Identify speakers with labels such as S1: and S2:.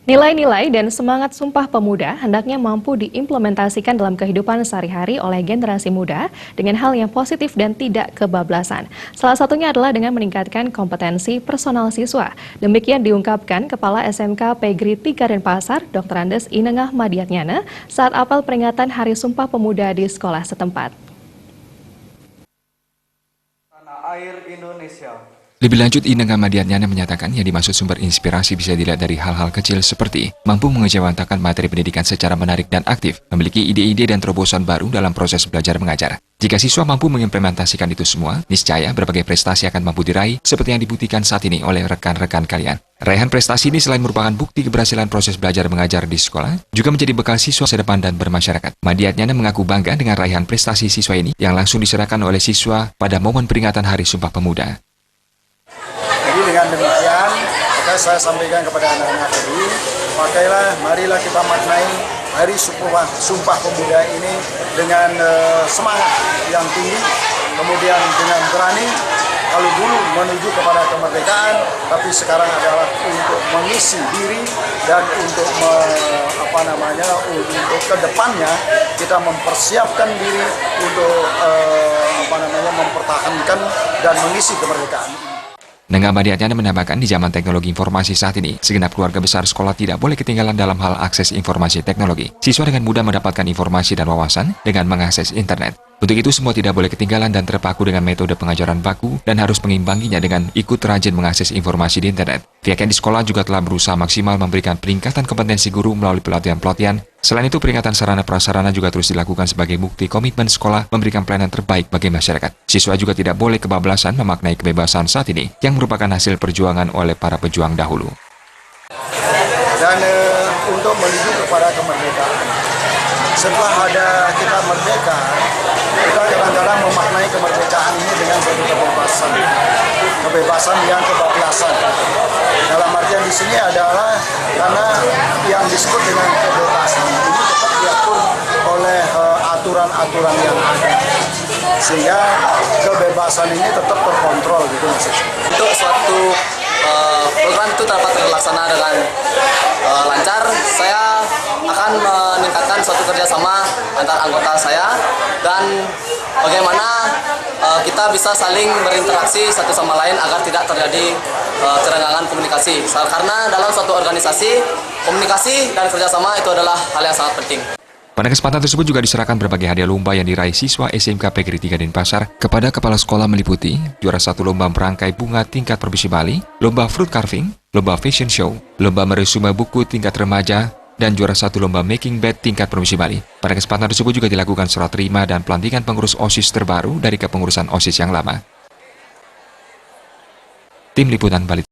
S1: Nilai-nilai dan semangat Sumpah Pemuda hendaknya mampu diimplementasikan dalam kehidupan sehari-hari oleh generasi muda dengan hal yang positif dan tidak kebablasan. Salah satunya adalah dengan meningkatkan kompetensi personal siswa. Demikian diungkapkan Kepala SMK Pegri 3 Denpasar, Dr. Andes Inengah Madiatnyana, saat apel peringatan Hari Sumpah Pemuda di sekolah setempat.
S2: Tanah air Indonesia.
S3: Lebih lanjut, Inengah Madiatnyana menyatakan yang dimaksud sumber inspirasi bisa dilihat dari hal-hal kecil seperti mampu mengejawantahkan materi pendidikan secara menarik dan aktif, memiliki ide-ide dan terobosan baru dalam proses belajar mengajar. Jika siswa mampu mengimplementasikan itu semua, niscaya berbagai prestasi akan mampu diraih seperti yang dibuktikan saat ini oleh rekan-rekan kalian. Raihan prestasi ini selain merupakan bukti keberhasilan proses belajar mengajar di sekolah, juga menjadi bekal siswa masa depan dan bermasyarakat. Madiatnyana mengaku bangga dengan raihan prestasi siswa ini yang langsung diserahkan oleh siswa pada momen peringatan Hari Sumpah Pemuda.
S2: Jadi dengan demikian, maka saya sampaikan kepada anak-anak tadi, marilah kita maknai Hari Sumpah Pemuda ini dengan semangat yang tinggi, kemudian dengan berani. Kalau dulu menuju kepada kemerdekaan, tapi sekarang adalah untuk mengisi diri dan untuk untuk kedepannya kita mempersiapkan diri untuk mempertahankan dan mengisi kemerdekaan.
S3: Inengah Madiatnyana menambahkan di zaman teknologi informasi saat ini, segenap keluarga besar sekolah tidak boleh ketinggalan dalam hal akses informasi teknologi. Siswa dengan mudah mendapatkan informasi dan wawasan dengan mengakses internet. Untuk itu semua tidak boleh ketinggalan dan terpaku dengan metode pengajaran baku dan harus mengimbanginya dengan ikut rajin mengakses informasi di internet. Pihaknya di sekolah juga telah berusaha maksimal memberikan peningkatan kompetensi guru melalui pelatihan-pelatihan. Selain itu, peringatan sarana prasarana juga terus dilakukan sebagai bukti komitmen sekolah memberikan pelayanan terbaik bagi masyarakat. Siswa juga tidak boleh kebablasan memaknai kebebasan saat ini yang merupakan hasil perjuangan oleh para pejuang dahulu.
S2: Dan untuk menuju kepada kemerdekaan, setelah kita merdeka, kita kadang-kadang memaknai kemerdekaan ini dengan suatu kebebasan yang kebablasan. Dalam artian di sini adalah karena yang disebut dengan kebebasan ini tetap diatur oleh aturan-aturan yang ada, sehingga kebebasan ini tetap terkontrol gitu maksudnya.
S4: Untuk suatu program itu dapat terlaksana dengan lancar, saya akan meningkatkan suatu kerjasama antar anggota saya dan bagaimana kita bisa saling berinteraksi satu sama lain agar tidak terjadi kerenggangan komunikasi. Karena dalam suatu organisasi, komunikasi dan kerjasama itu adalah hal yang sangat penting.
S3: Pada kesempatan tersebut juga diserahkan berbagai hadiah lomba yang diraih siswa SMK Pegri 3 Denpasar kepada kepala sekolah meliputi juara 1 lomba merangkai bunga tingkat Provinsi Bali, lomba fruit carving, lomba fashion show, lomba meresume buku tingkat remaja, dan juara 1 lomba making bed tingkat Provinsi Bali. Pada kesempatan tersebut juga dilakukan serah terima dan pelantikan pengurus OSIS terbaru dari kepengurusan OSIS yang lama. Tim Liputan Bali.